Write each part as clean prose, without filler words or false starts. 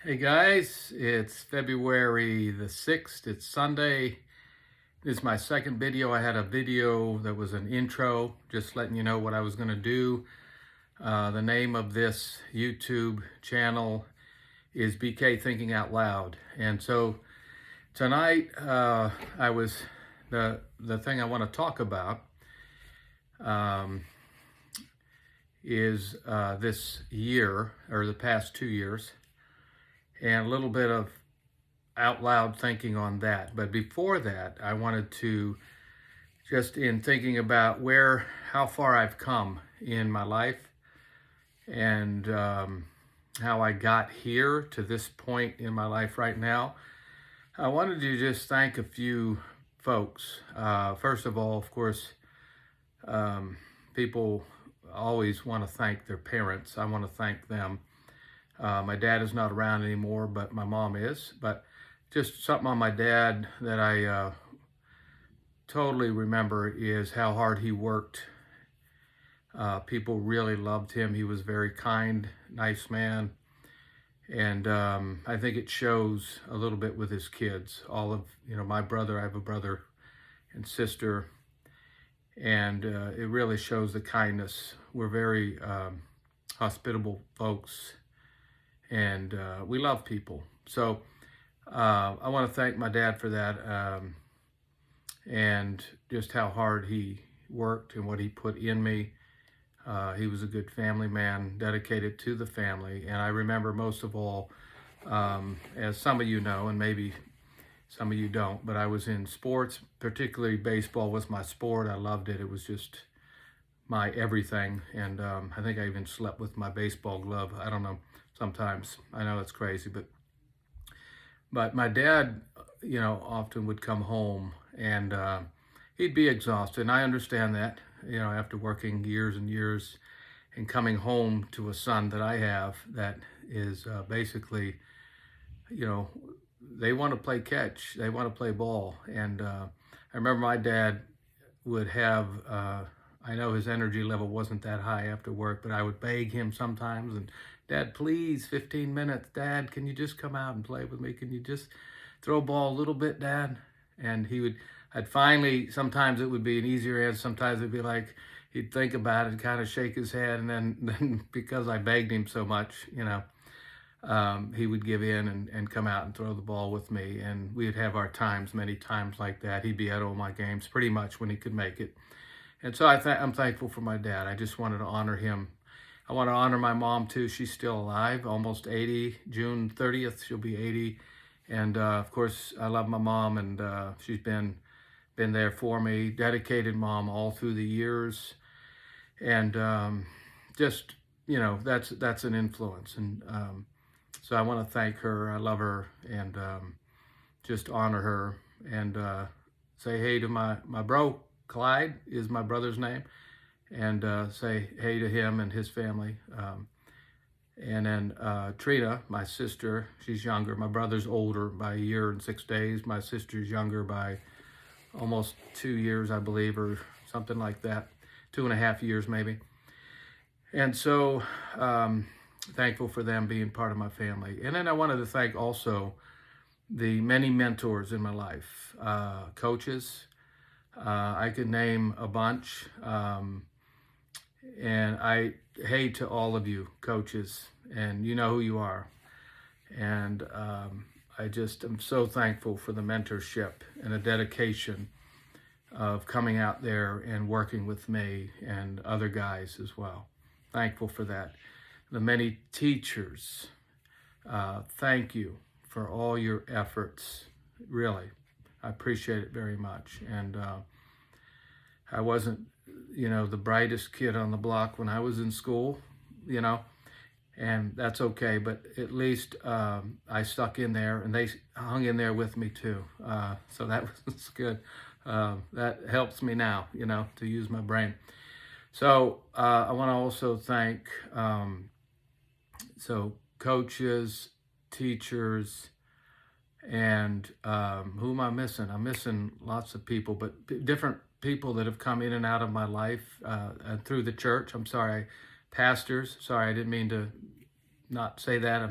Hey guys, it's February the 6th. It's Sunday. This is my second video. I had a video that was an intro, just letting you know what I was going to do. The name of this YouTube channel is BK Thinking Out Loud. And so tonight, the thing I want to talk about um, is this year, or the past 2 years, and a little bit of out loud thinking on that. But before that, I wanted to, just in thinking about how far I've come in my life and how I got here to this point in my life right now, I wanted to just thank a few folks. First of all, of course, people always want to thank their parents. I want to thank them. My dad is not around anymore, but my mom is. But just something on my dad that I totally remember is how hard he worked. People really loved him. He was very kind, nice man. And I think it shows a little bit with his kids. All of, my brother, I have a brother and sister, and it really shows the kindness. We're very hospitable folks, and we love people. So I want to thank my dad for that, and just how hard he worked and what he put in me. He was a good family man, dedicated to the family. And I remember most of all, as some of you know, and maybe some of you don't, but I was in sports, particularly baseball was my sport. I loved it. It was just my everything. And I think I even slept with my baseball glove. I don't know, sometimes. I know it's crazy, but my dad, often would come home and he'd be exhausted. And I understand that, after working years and years and coming home to a son that I have that is basically, they want to play catch, they want to play ball. And I remember my dad would have, I know his energy level wasn't that high after work, but I would beg him sometimes, and Dad, please, 15 minutes. Dad, can you just come out and play with me? Can you just throw a ball a little bit, Dad? And I'd finally, sometimes it would be an easier answer. Sometimes it'd be like, he'd think about it and kind of shake his head. And then because I begged him so much, he would give in and come out and throw the ball with me. And we'd have our times, many times like that. He'd be at all my games pretty much when he could make it. And so I'm thankful for my dad. I just wanted to honor him. I want to honor my mom too. She's still alive, almost 80. June 30th, she'll be 80. And of course, I love my mom, and she's been there for me. Dedicated mom all through the years, and just that's an influence. And so I want to thank her. I love her, and just honor her, and say hey to my bro. Clyde is my brother's name. And say hey to him and his family. And then Trina, my sister, she's younger. My brother's older by a year and 6 days. My sister's younger by almost 2 years, I believe, or something like that. 2.5 years, maybe. And so thankful for them being part of my family. And then I wanted to thank also the many mentors in my life, coaches. I could name a bunch. And hey to all of you coaches, and you know who you are. And I just am so thankful for the mentorship and the dedication of coming out there and working with me and other guys as well. Thankful for that. The many teachers, thank you for all your efforts. Really, I appreciate it very much. And I wasn't the brightest kid on the block when I was in school, and that's okay. But at least I stuck in there, and they hung in there with me too. So that was good. That helps me now, to use my brain. So I want to also thank coaches, teachers, and who am I missing? I'm missing lots of people, but different people that have come in and out of my life through the church. I'm sorry, pastors. Sorry, I didn't mean to not say that.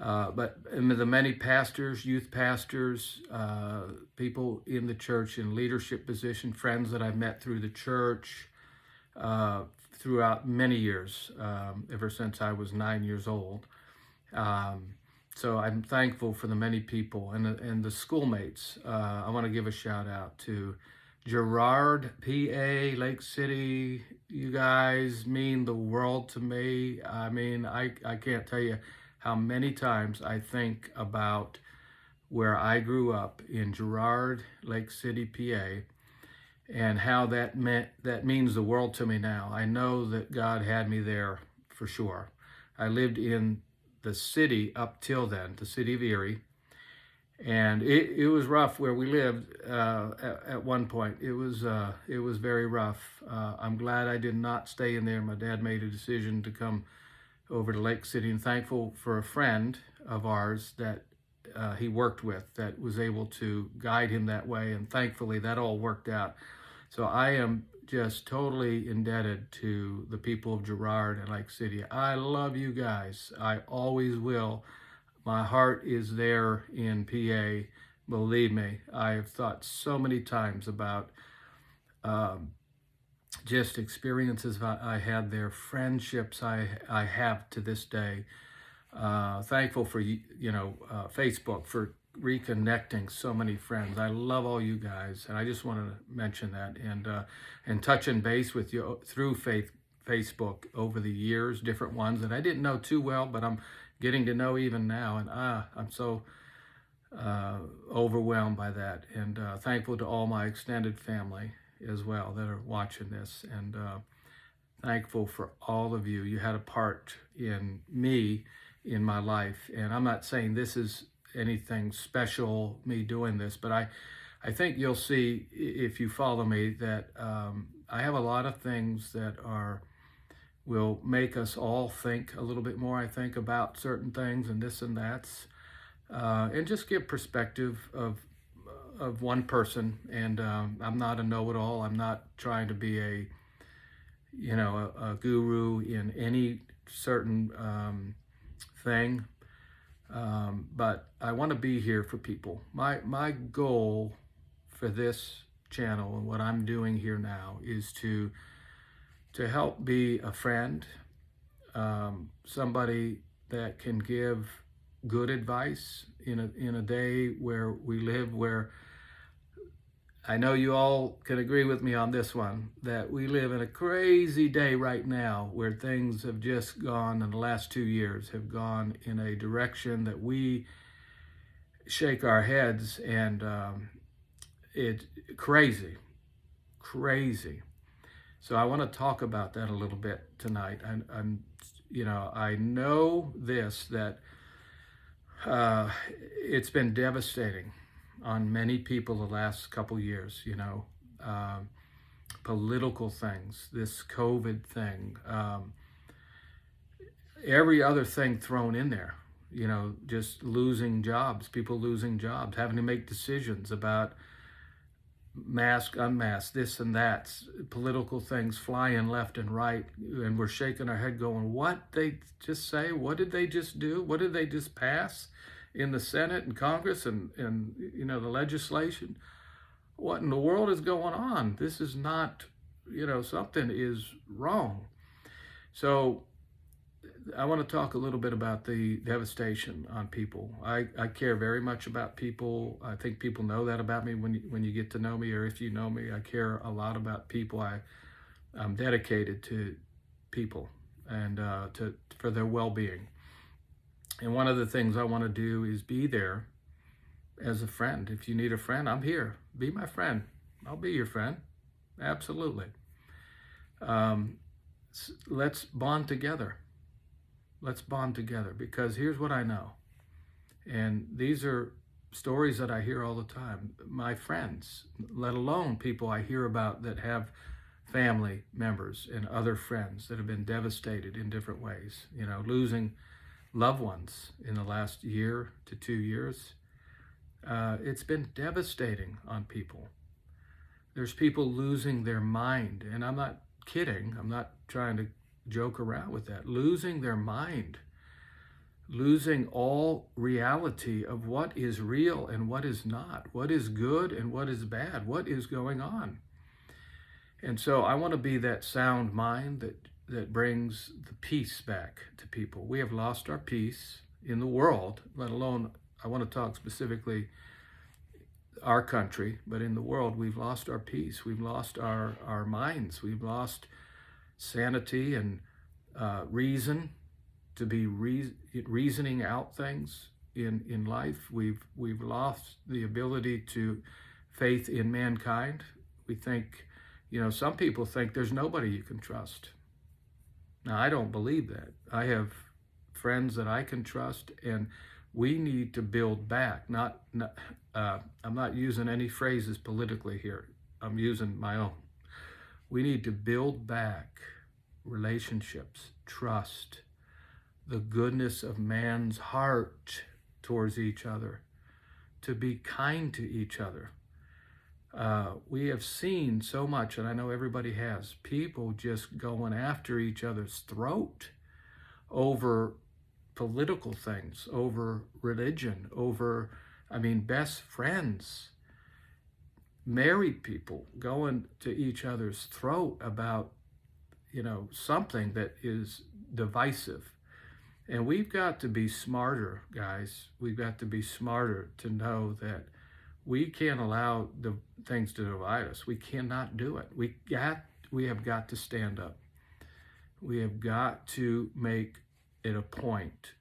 But the many pastors, youth pastors, people in the church in leadership position, friends that I've met through the church uh, throughout many years, ever since I was 9 years old. Um, so I'm thankful for the many people and the schoolmates. I want to give a shout out to Girard, PA, Lake City. You guys mean the world to me. I mean, I can't tell you how many times I think about where I grew up in Girard, Lake City, PA, and how that means the world to me now. I know that God had me there for sure. I lived in the city up till then, the city of Erie, and it was rough where we lived at one point. It was very rough. I'm glad I did not stay in there. My dad made a decision to come over to Lake City, and thankful for a friend of ours that he worked with that was able to guide him that way, and thankfully that all worked out. So I am just totally indebted to the people of Girard and Lake City. I love you guys. I always will. My heart is there in PA. Believe me, I have thought so many times about just experiences I had there, friendships I have to this day. Thankful for Facebook for reconnecting so many friends. I love all you guys, and I just wanted to mention that and touching base with you through Facebook over the years, different ones that I didn't know too well, but I'm getting to know even now, and I'm so overwhelmed by that, and thankful to all my extended family as well that are watching this, and thankful for all of you. You had a part in me in my life, and I'm not saying this is anything special, me doing this, but I think you'll see if you follow me that I have a lot of things that will make us all think a little bit more, I think, about certain things and this and that's, and just give perspective of one person. And I'm not a know-it-all. I'm not trying to be a guru in any certain thing, but I want to be here for people. My goal for this channel and what I'm doing here now is to help be a friend, somebody that can give good advice in a day where we live, where I know you all can agree with me on this one, that we live in a crazy day right now where things have just gone, in the last 2 years, have gone in a direction that we shake our heads, and it's crazy. So I want to talk about that a little bit tonight. I know this, that it's been devastating on many people the last couple years, political things, this COVID thing, every other thing thrown in there, just losing jobs, people losing jobs, having to make decisions about mask, unmask, this and that, political things flying left and right, and we're shaking our head going, what they just say? What did they just do? What did they just pass in the Senate and Congress and the legislation? What in the world is going on? This is not, something is wrong. So I want to talk a little bit about the devastation on people. I care very much about people. I think people know that about me when you get to know me, or if you know me. I care a lot about people. I'm dedicated to people and for their well-being. And one of the things I want to do is be there as a friend. If you need a friend, I'm here. Be my friend. I'll be your friend. Absolutely. Let's bond together. Let's bond together, because here's what I know. And these are stories that I hear all the time. My friends, let alone people I hear about that have family members and other friends that have been devastated in different ways, losing loved ones in the last year to 2 years. It's been devastating on people. There's people losing their mind, and I'm not kidding. I'm not trying to joke around with that. Losing their mind, losing all reality of what is real and what is not, what is good and what is bad, what is going on. And so I want to be that sound mind that brings the peace back to people. We have lost our peace in the world, let alone, I want to talk specifically our country, but in the world, we've lost our peace. We've lost our minds. We've lost sanity and reason to be reasoning out things in life. We've lost the ability to faith in mankind. We think, some people think there's nobody you can trust. Now, I don't believe that. I have friends that I can trust, and we need to build back. I'm not using any phrases politically here. I'm using my own. We need to build back relationships, trust, the goodness of man's heart towards each other, to be kind to each other. We have seen so much, and I know everybody has, people just going after each other's throat over political things, over religion, over, best friends, married people going to each other's throat about, something that is divisive. And we've got to be smarter, guys. We've got to be smarter to know that we can't allow the things to divide us. We cannot do it. We have got to stand up. We have got to make it a point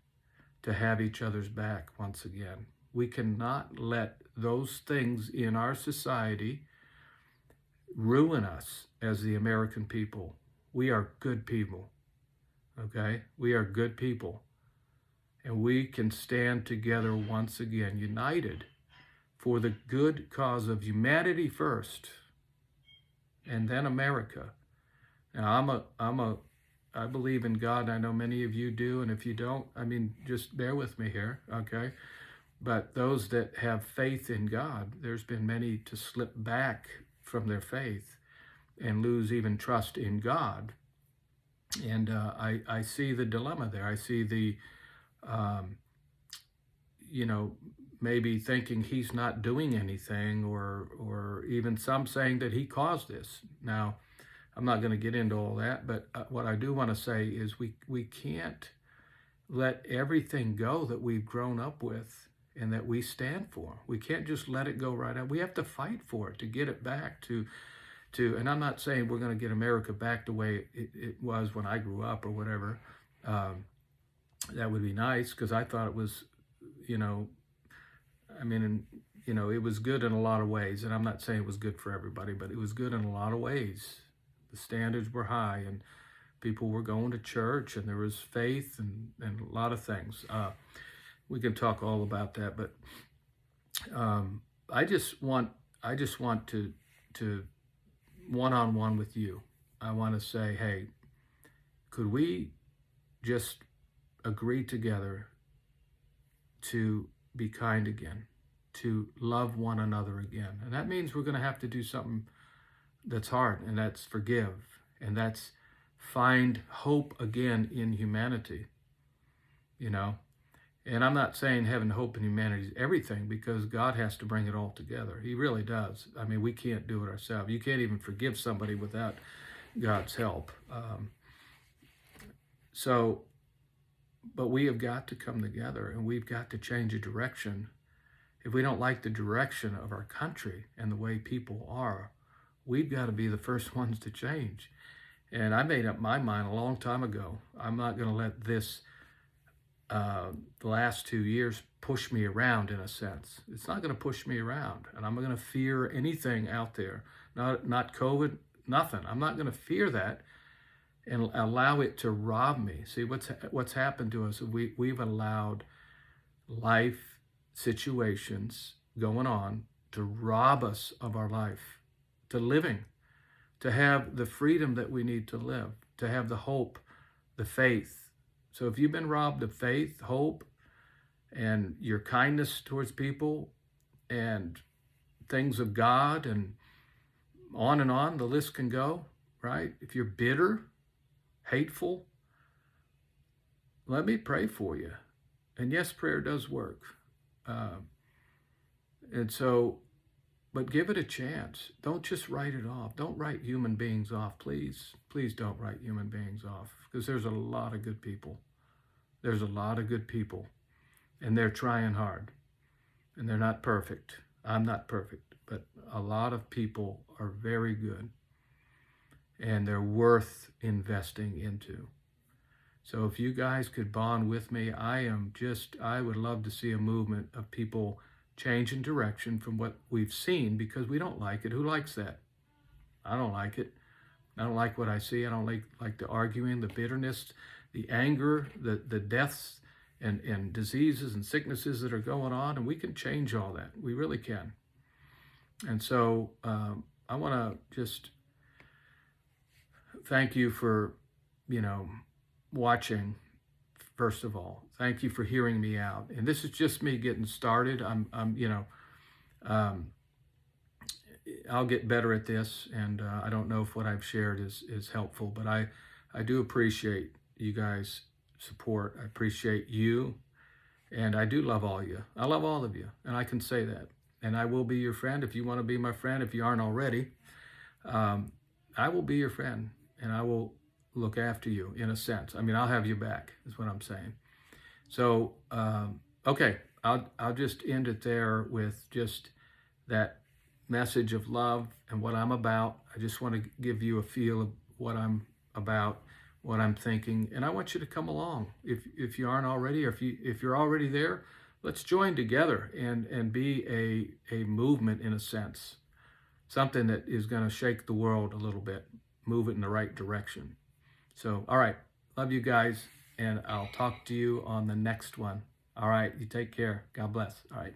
to have each other's back once again. We cannot let those things in our society ruin us as the American people. We are good people, okay? We are good people. And we can stand together once again, united for the good cause of humanity first, and then America. Now, I believe in God, and I know many of you do, and if you don't, just bear with me here, okay? But those that have faith in God, there's been many to slip back from their faith and lose even trust in God. And I see the dilemma there. I see the, maybe thinking he's not doing anything, or even some saying that he caused this. Now, I'm not going to get into all that, but what I do want to say is we can't let everything go that we've grown up with and that we stand for. We can't just let it go right out. We have to fight for it to get it back to and I'm not saying we're going to get America back the way it was when I grew up or whatever. That would be nice, because I thought it was, it was good in a lot of ways. And I'm not saying it was good for everybody, but it was good in a lot of ways. The standards were high, and people were going to church, and there was faith and a lot of things. We can talk all about that, but I just want to one-on-one with you. I want to say, hey, could we just agree together to be kind again, to love one another again? And that means we're going to have to do something that's hard, and that's forgive, and that's find hope again in humanity, And I'm not saying having hope in humanity is everything, because God has to bring it all together. He really does. We can't do it ourselves. You can't even forgive somebody without God's help. But we have got to come together, and we've got to change the direction. If we don't like the direction of our country and the way people are, we've got to be the first ones to change. And I made up my mind a long time ago. I'm not going to let this the last 2 years push me around, in a sense. It's not going to push me around, and I'm not going to fear anything out there. Not COVID, nothing. I'm not going to fear that and allow it to rob me. See, what's happened to us, we've allowed life situations going on to rob us of our life, to living, to have the freedom that we need to live, to have the hope, the faith. So if you've been robbed of faith, hope, and your kindness towards people, and things of God, and on, the list can go, right? If you're bitter, hateful, let me pray for you. And yes, prayer does work. Uh, and so, but give it a chance. Don't just write it off. Don't write human beings off, please. Please don't write human beings off, because there's a lot of good people. There's a lot of good people, and they're trying hard, and they're not perfect. I'm not perfect, but a lot of people are very good, and they're worth investing into. So if you guys could bond with me, I would love to see a movement of people changing direction from what we've seen, because we don't like it. Who likes that? I don't like it. I don't like what I see. I don't like the arguing, the bitterness, the anger, the deaths and diseases and sicknesses that are going on. And we can change all that. We really can. And so I want to just thank you for, watching. First of all, thank you for hearing me out. And this is just me getting started. I'll get better at this, and I don't know if what I've shared is helpful, but I do appreciate you guys' support. I appreciate you, and I do love all of you. I love all of you, and I can say that. And I will be your friend if you want to be my friend, if you aren't already. I will be your friend, and I will look after you in a sense. I mean, I'll have you back, is what I'm saying. So, okay, I'll just end it there with just that message of love and what I'm about. I just want to give you a feel of what I'm about, what I'm thinking, and I want you to come along. If you aren't already, or if you're already there, let's join together and be a movement in a sense, something that is going to shake the world a little bit, move it in the right direction. So, all right, love you guys, and I'll talk to you on the next one. All right, you take care. God bless. All right.